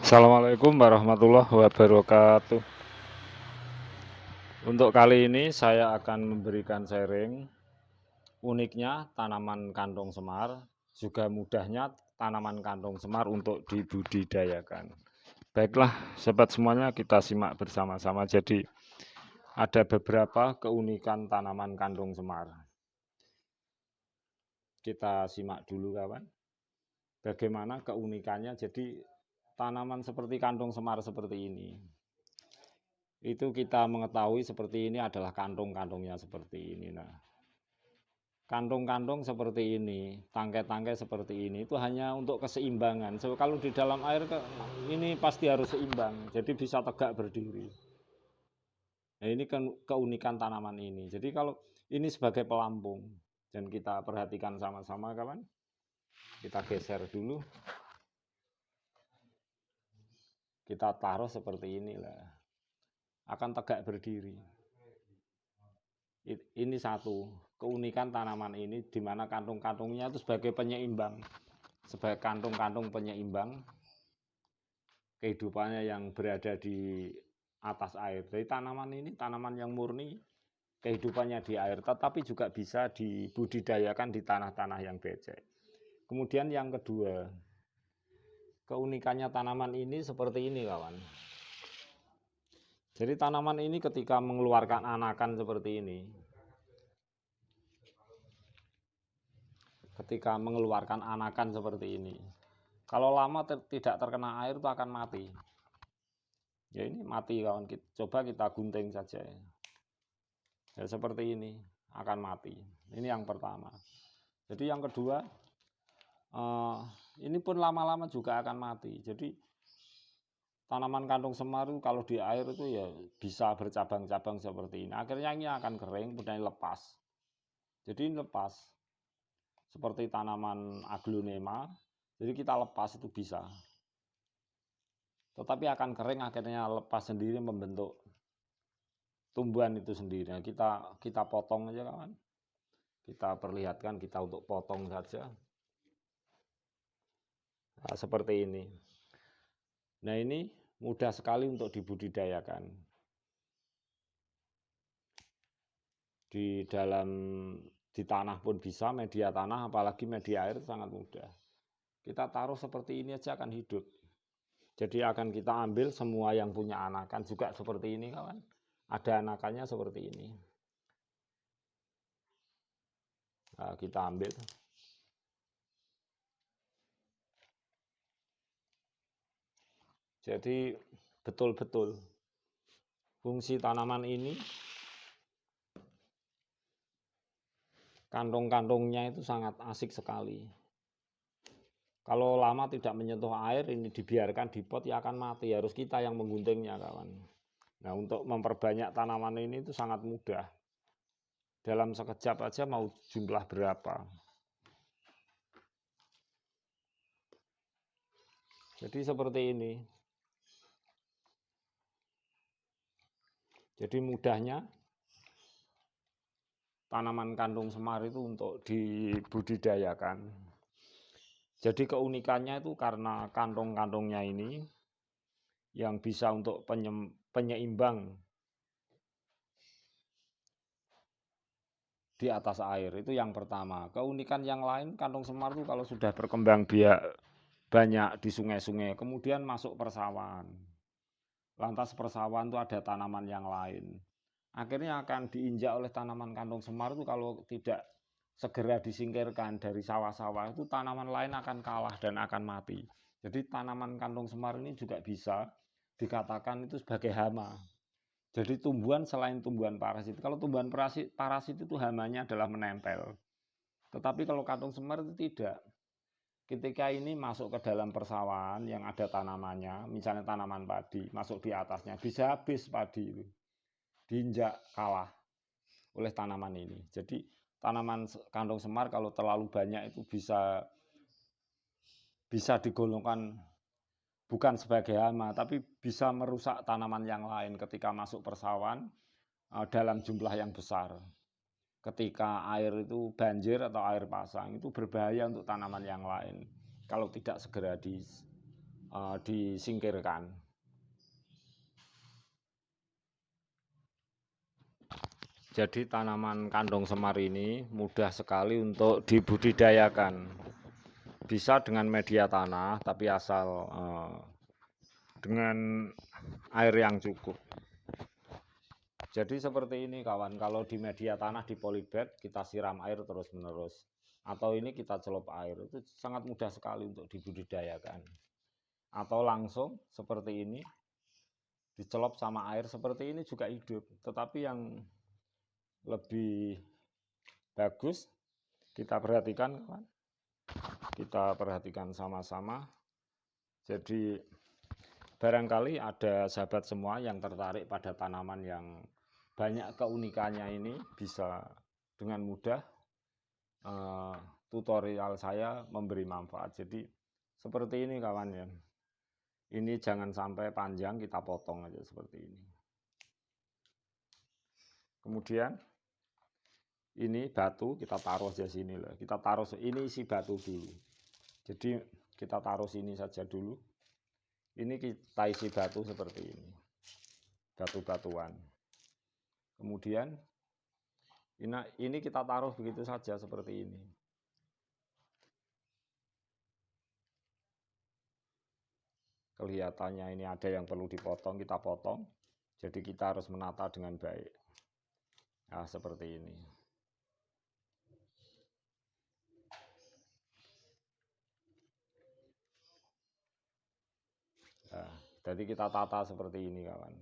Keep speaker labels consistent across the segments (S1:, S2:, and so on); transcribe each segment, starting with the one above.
S1: Assalamualaikum warahmatullahi wabarakatuh. Untuk kali ini saya akan memberikan sharing uniknya tanaman kantong semar, juga mudahnya tanaman kantong semar untuk dibudidayakan. Baiklah, sobat semuanya, kita simak bersama-sama. Jadi, ada beberapa keunikan tanaman kantong semar. Kita simak dulu, kawan. Bagaimana keunikannya? Jadi, tanaman seperti kantong semar seperti ini. Itu kita mengetahui seperti ini adalah kantung-kantungnya seperti ini. Nah, kantung-kantung seperti ini, tangkai-tangkai seperti ini, itu hanya untuk keseimbangan. So, kalau di dalam air ini pasti harus seimbang, jadi bisa tegak berdiri. Nah, ini kan keunikan tanaman ini. Jadi kalau ini sebagai pelampung, dan kita perhatikan sama-sama, kawan. Kita geser dulu. Kita taruh seperti inilah. Akan tegak berdiri. Ini satu keunikan tanaman ini, di mana kantung-kantungnya itu sebagai penyeimbang, sebagai kantung-kantung penyeimbang kehidupannya yang berada di atas air. Jadi tanaman ini tanaman yang murni kehidupannya di air, tetapi juga bisa dibudidayakan di tanah-tanah yang becek. Kemudian yang kedua, keunikannya tanaman ini seperti ini, kawan. Jadi tanaman ini ketika mengeluarkan anakan seperti ini, ketika mengeluarkan anakan seperti ini, kalau lama tidak terkena air itu akan mati. Ya ini mati, kawan. Coba kita gunting saja. Ya seperti ini akan mati. Ini yang pertama. Jadi yang kedua, ini pun lama-lama juga akan mati. Jadi tanaman kantung semar itu kalau di air itu ya bisa bercabang-cabang seperti ini. Akhirnya ini akan kering, kemudian lepas. Jadi ini lepas. Seperti tanaman aglonema. Jadi kita lepas itu bisa. Tetapi akan kering, akhirnya lepas sendiri membentuk tumbuhan itu sendiri. Nah, kita potong aja, kawan. Kita perlihatkan, kita untuk potong saja. Nah, seperti ini. Nah, ini mudah sekali untuk dibudidayakan. Di tanah pun bisa, media tanah, apalagi media air sangat mudah. Kita taruh seperti ini aja akan hidup. Jadi akan kita ambil semua yang punya anakan juga seperti ini, kawan. Ada anakannya seperti ini. Nah, kita ambil. Jadi betul-betul fungsi tanaman ini, kantong-kantongnya itu sangat asik sekali. Kalau lama tidak menyentuh air, ini dibiarkan di pot, ya akan mati. Harus kita yang mengguntingnya, kawan. Nah, untuk memperbanyak tanaman ini itu sangat mudah. Dalam sekejap aja mau jumlah berapa. Jadi seperti ini. Jadi mudahnya tanaman kantung semar itu untuk dibudidayakan. Jadi keunikannya itu karena kantong-kantongnya ini yang bisa untuk penyeimbang di atas air. Itu yang pertama. Keunikan yang lain, kantong semar itu kalau sudah berkembang biak banyak di sungai-sungai, kemudian masuk persawahan. Lantas persawahan itu ada tanaman yang lain. Akhirnya akan diinjak oleh tanaman kantong semar itu kalau tidak segera disingkirkan dari sawah-sawah, itu tanaman lain akan kalah dan akan mati. Jadi tanaman kantong semar ini juga bisa dikatakan itu sebagai hama. Jadi tumbuhan selain tumbuhan parasit. Kalau tumbuhan parasit itu hamanya adalah menempel. Tetapi kalau kantong semar itu tidak. Ketika ini masuk ke dalam persawahan yang ada tanamannya, misalnya tanaman padi, masuk di atasnya, bisa habis padi itu. Diinjak kalah oleh tanaman ini. Jadi tanaman kantong semar kalau terlalu banyak itu bisa digolongkan bukan sebagai hama, tapi bisa merusak tanaman yang lain ketika masuk persawahan dalam jumlah yang besar. Ketika air itu banjir atau air pasang, itu berbahaya untuk tanaman yang lain kalau tidak segera disingkirkan. Jadi tanaman kandung semar ini mudah sekali untuk dibudidayakan. Bisa dengan media tanah, tapi asal dengan air yang cukup. Jadi seperti ini kawan, kalau di media tanah di polybag kita siram air terus-menerus. Atau ini kita celup air, itu sangat mudah sekali untuk dibudidayakan. Atau langsung seperti ini, dicelup sama air seperti ini juga hidup. Tetapi yang lebih bagus kita perhatikan kawan, kita perhatikan sama-sama. Jadi barangkali ada sahabat semua yang tertarik pada tanaman yang banyak keunikannya ini, bisa dengan mudah tutorial saya memberi manfaat. Jadi seperti ini kawan ya, ini jangan sampai panjang, kita potong aja seperti ini. Kemudian ini batu kita taruh di sini lah. Kita taruh ini isi batu dulu. Jadi kita taruh sini saja dulu. Ini kita isi batu seperti ini. Batu-batuan. Kemudian ini kita taruh begitu saja seperti ini. Kelihatannya ini ada yang perlu dipotong, kita potong. Jadi kita harus menata dengan baik. Nah, seperti ini. Nah, jadi kita tata seperti ini kawan.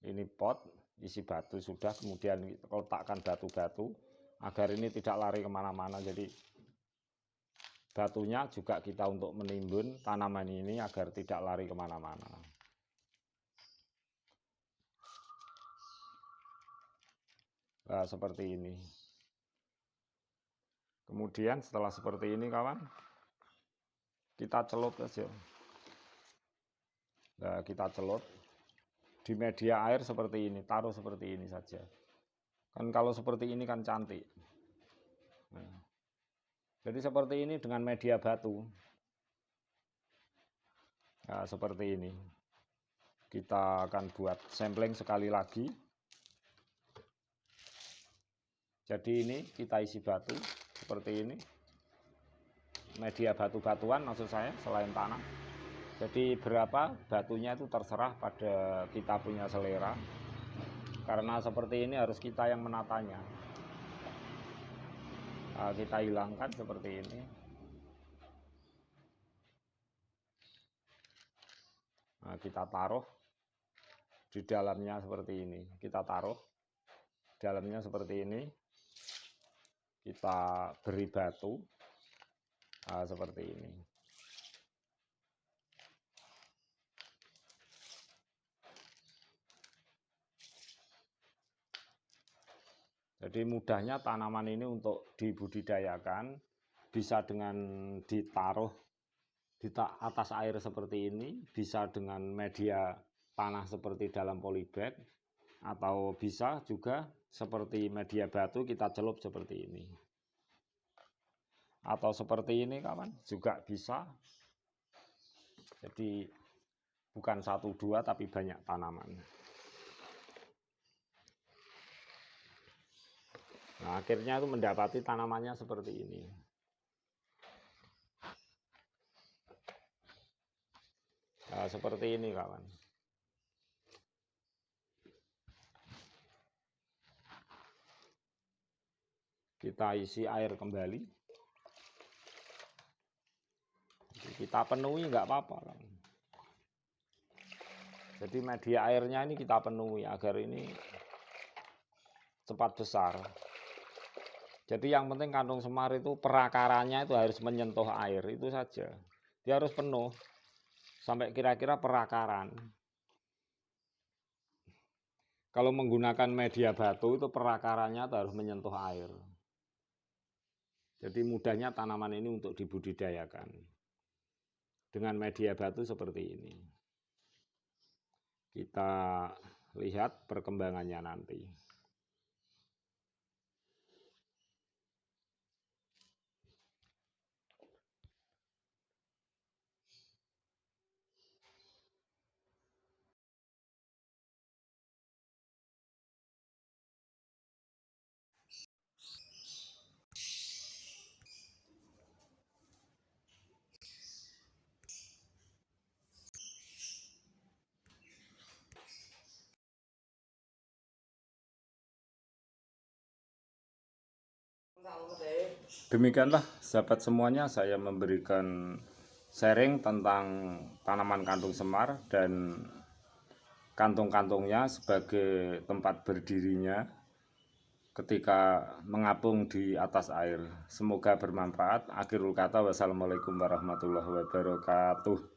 S1: Ini pot isi batu sudah, kemudian letakkan batu-batu agar ini tidak lari kemana-mana. Jadi batunya juga kita untuk menimbun tanaman ini agar tidak lari kemana-mana. Nah, seperti ini. Kemudian setelah seperti ini kawan, kita celup saja. Nah, kita celup di media air seperti ini, taruh seperti ini saja. Kan kalau seperti ini kan cantik. Nah, jadi seperti ini dengan media batu. Nah, seperti ini. Kita akan buat sampling sekali lagi. Jadi ini kita isi batu seperti ini. Media batu-batuan maksud saya, selain tanah. Jadi berapa batunya itu terserah pada kita punya selera. Karena seperti ini harus kita yang menatanya. Nah, kita hilangkan seperti ini. Nah, kita taruh di dalamnya seperti ini. Kita taruh dalamnya seperti ini. Kita beri batu. Nah, seperti ini. Jadi mudahnya tanaman ini untuk dibudidayakan, bisa dengan ditaruh di atas air seperti ini, bisa dengan media tanah seperti dalam polybag, atau bisa juga seperti media batu kita celup seperti ini. Atau seperti ini kawan, juga bisa. Jadi bukan 1-2 tapi banyak tanaman. Nah, akhirnya itu mendapati tanamannya seperti ini. Nah, seperti ini kawan. Kita isi air kembali. Kita penuhi nggak apa-apa kan. Jadi media airnya ini kita penuhi agar ini cepat besar. Jadi yang penting kandung semar itu perakarannya itu harus menyentuh air, itu saja. Dia harus penuh sampai kira-kira perakaran. Kalau menggunakan media batu itu perakarannya itu harus menyentuh air. Jadi mudahnya tanaman ini untuk dibudidayakan. Dengan media batu seperti ini. Kita lihat perkembangannya nanti. Demikianlah sahabat semuanya, saya memberikan sharing tentang tanaman kantung semar dan kantung-kantungnya sebagai tempat berdirinya ketika mengapung di atas air. Semoga bermanfaat. Akhirul kata, wassalamualaikum warahmatullahi wabarakatuh.